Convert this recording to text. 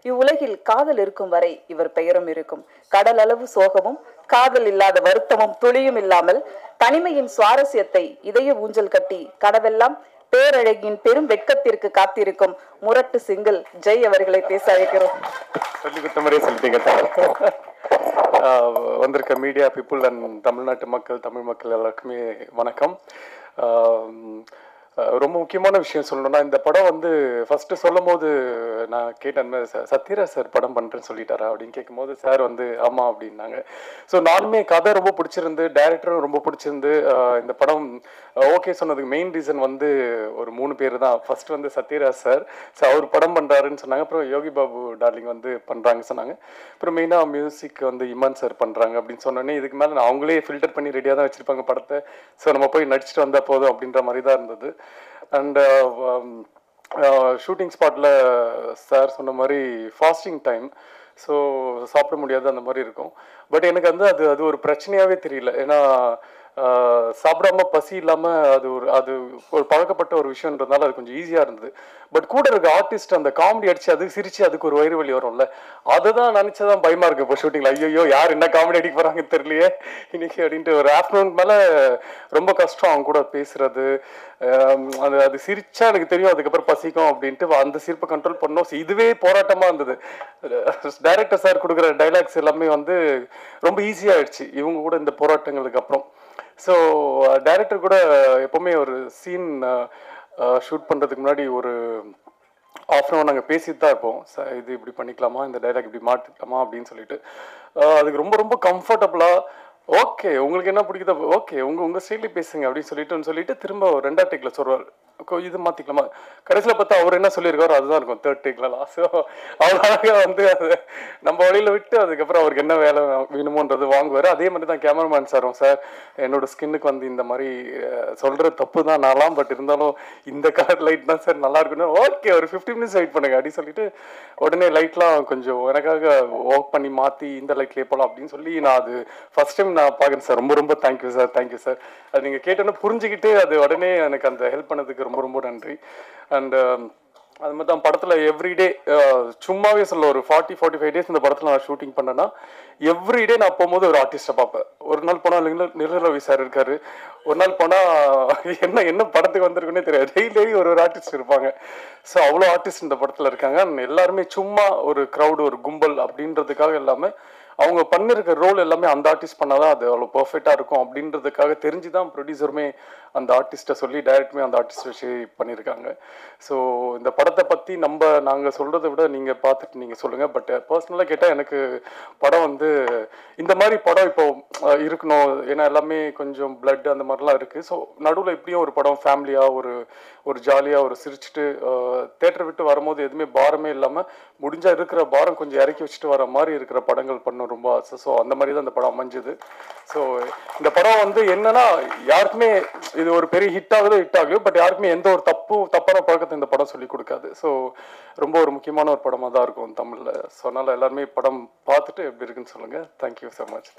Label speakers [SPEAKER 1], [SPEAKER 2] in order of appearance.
[SPEAKER 1] இவ்வுலகில் காதல் இருக்கும் வரை இவர் பெயரும் இருக்கும். கடல் அளவு சோகமும் காதல் இல்லாத வருத்தமும் துளியும் இல்லாமல் தனிமையின் சுவாரஸ்யத்தை இதய ஊஞ்சல் கட்டி கனவெல்லாம் பேரழகின் பெரும் வெட்கத்திற்கு காத்திருக்கும் முரட்டு சிங்கிள் ஜெய் அவர்களை பேச அழைக்கிறோம்.
[SPEAKER 2] வந்திருக்க மீடியா பீப்புள் அண்ட் தமிழ்நாட்டு மக்கள், தமிழ் மக்கள் எல்லாருக்குமே வணக்கம். ரொம்ப முக்கியமான விஷயம் சொல்லணும்னா, இந்த படம் வந்து ஃபர்ஸ்ட் சொல்லும் போது நான் கேட்டேன், சத்யராஜ் சார் படம் பண்ணுறேன்னு சொல்லிட்டாரா அப்படின்னு கேட்கும்போது சார் வந்து ஆமா அப்படின்னாங்க. ஸோ நானுமே கதை ரொம்ப பிடிச்சிருந்து, டைரக்டரும் ரொம்ப பிடிச்சிருந்து இந்த படம் ஓகே சொன்னதுக்கு மெயின் ரீசன் வந்து ஒரு 3 பேர் தான். ஃபர்ஸ்ட் வந்து சத்யராஜ் சார், ஸோ அவர் படம் பண்ணுறாருன்னு சொன்னாங்க. அப்புறம் யோகி பாபு டார்லிங் வந்து பண்ணுறாங்கன்னு சொன்னாங்க. அப்புறம் மெயினாக மியூசிக் வந்து இமான் சார் பண்ணுறாங்க அப்படின்னு சொன்னோன்னே இதுக்கு மேலே அவங்களே ஃபில்டர் பண்ணி ரெடியாக தான் வச்சுருப்பாங்க படத்தை. ஸோ நம்ம போய் நடிச்சுட்டு வந்தால் போதும் அப்படின்ற மாதிரி தான் இருந்தது. அண்ட் ஷூட்டிங் ஸ்பாட்டில் சார் சொன்ன மாதிரி ஃபாஸ்டிங் டைம், ஸோ சாப்பிட முடியாது அந்த மாதிரி இருக்கும். பட் எனக்கு வந்து அது ஒரு பிரச்சனையாகவே தெரியல. ஏன்னா சாப்பிடாம பசி இல்லாமல் அது ஒரு பழக்கப்பட்ட ஒரு விஷயன்றதுனால அது கொஞ்சம் ஈஸியாக இருந்தது. பட் கூட இருக்க ஆர்டிஸ்ட் அந்த காமெடி அடிச்சு அதுக்கு சிரிச்சு அதுக்கு ஒரு வயிறு வலி வரும்ல, அதை தான் நினச்சதான் பயமா இருக்கு இப்போ ஷூட்டிங்கில். ஐயோ யார் என்ன காமெடி அடிக்க போகிறாங்கன்னு தெரியலையே இன்னைக்கு அப்படின்ட்டு ஒரு ஆஃப்டர்நூன் மேலே ரொம்ப கஷ்டம் அவங்க கூட பேசுறது. அது சிரிச்சா எனக்கு தெரியும் அதுக்கப்புறம் பசிக்கும் அப்படின்ட்டு அந்த சிரிப்பை கண்ட்ரோல் பண்ணோம். இதுவே போராட்டமாக இருந்தது. டைரக்டர் சார் கொடுக்குற டைலாக்ஸ் எல்லாமே வந்து ரொம்ப ஈஸியாகிடுச்சு இவங்க கூட இந்த போராட்டங்களுக்கு அப்புறம். ஸோ டைரக்டர் கூட எப்போவுமே ஒரு சீன் ஷூட் பண்ணுறதுக்கு முன்னாடி ஒரு ஆஃப் அன் அவர் நாங்கள் பேசிட்டு தான் இருப்போம். இது இப்படி பண்ணிக்கலாமா, இந்த டைலாக் இப்படி மாற்றிக்கலாமா அப்படின்னு சொல்லிட்டு அதுக்கு ரொம்ப ரொம்ப கம்ஃபர்டபுளாக ஓகே உங்களுக்கு என்ன பிடிக்குதோ ஓகே உங்கள் ஸ்டைலே பேசுங்க அப்படின்னு சொல்லிட்டு திரும்ப 2ஆவது டேக்கில் சொல்லுவார், இது மாற்றிக்கலாமா. கடைசியில் பார்த்தா அவர் என்ன சொல்லியிருக்காரோ அதுதான் இருக்கும் 3rd டேக்லாம். ஸோ அவ்வளோ வந்து அதை நம்ம வழியில் விட்டு அதுக்கப்புறம் அவருக்கு என்ன வேலை வேணுமோன்றது வாங்குவார். அதே மாதிரி தான் கேமராமேன் சாரும், சார் என்னோட ஸ்கின்னுக்கு வந்து இந்த மாதிரி சொல்கிற தப்பு தான் நான்லாம், பட் இருந்தாலும் இந்த கலர் லைட் தான் சார் நல்லா இருக்குன்னு. ஓகே ஒரு 15 minutes வெயிட் பண்ணுங்க அப்படின்னு சொல்லிட்டு உடனே லைட்லாம் கொஞ்சம் எனக்காக ஒர்க் பண்ணி மாற்றி இந்த லைட்லேயே போகலாம் அப்படின்னு சொல்லி நான் அது ஃபர்ஸ்ட் டைம் நான் பார்க்குறேன் சார். ரொம்ப ரொம்ப தேங்க்யூ சார். அது நீங்கள் கேட்டோன்னு புரிஞ்சுக்கிட்டு அது உடனே எனக்கு அந்த ஹெல்ப் பண்ணதுக்கு ரொம்ப ரொம்ப நன்றி. அண்ட் அது மாதிரி தான் படத்தில் எவ்ரிடே சும்மாவே சொல்ல ஒரு 40-45 days இந்த படத்தில் நான் ஷூட்டிங் பண்ணேன்னா எவ்ரிடே நான் போகும்போது ஒரு ஆர்டிஸ்ட்டை பார்ப்பேன். ஒரு நாள் போனால் நிரலவி சார் இருக்காரு, ஒரு நாள் போனால் என்ன படத்துக்கு வந்திருக்குன்னே தெரியாது, டெய்லி ஒரு ஆர்டிஸ்ட் இருப்பாங்க. ஸோ அவ்வளோ ஆர்டிஸ்ட் இந்த படத்தில் இருக்காங்க. எல்லாருமே சும்மா ஒரு க்ரௌடு ஒரு கும்பல் அப்படின்றதுக்காக இல்லாமல் அவங்க பண்ணிருக்க ரோல் எல்லாமே அந்த ஆர்டிஸ்ட் பண்ணாதான் அது அவ்வளோ பர்ஃபெக்டாக இருக்கும் அப்படின்றதுக்காக தெரிஞ்சு தான் ப்ரொடியூசருமே அந்த ஆர்டிஸ்ட்டை சொல்லி டைரக்டருமே அந்த ஆர்டிஸ்ட் வச்சு பண்ணியிருக்காங்க. ஸோ இந்த படத்தை பற்றி நாங்கள் சொல்கிறத விட நீங்கள் பார்த்துட்டு நீங்கள் சொல்லுங்கள். பட் பர்சனலாக கேட்டால் எனக்கு படம் வந்து இந்த மாதிரி படம் இப்போ இருக்கணும். ஏன்னா எல்லாமே கொஞ்சம் பிளட் அந்த மாதிரிலாம் இருக்குது. ஸோ நடுவில் இப்படியும் ஒரு படம் ஃபேமிலியாக ஒரு ஜாலியாக ஒரு சிரிச்சுட்டு தேட்டரை விட்டு வரும்போது எதுவுமே பாரமே இல்லாமல் முடிஞ்சால் இருக்கிற பாரம் கொஞ்சம் இறக்கி வச்சுட்டு வர மாதிரி இருக்கிற படங்கள் பண்ண ரொம்ப ஆசை. ஸோ அந்த மாதிரி தான் இந்த படம் அமைஞ்சுது. ஸோ இந்த படம் வந்து என்னன்னா யாருக்குமே இது ஒரு பெரிய ஹிட் ஆகுது, பட் யாருக்குமே எந்த ஒரு தப்பான பழக்கத்தை இந்த படம் சொல்லி கொடுக்காது. ஸோ ரொம்ப ஒரு முக்கியமான ஒரு படமாக தான் இருக்கும் தமிழில். ஸோ அதனால் எல்லாருமே படம் பார்த்துட்டு எப்படி இருக்குன்னு சொல்லுங்கள். Thank you so much.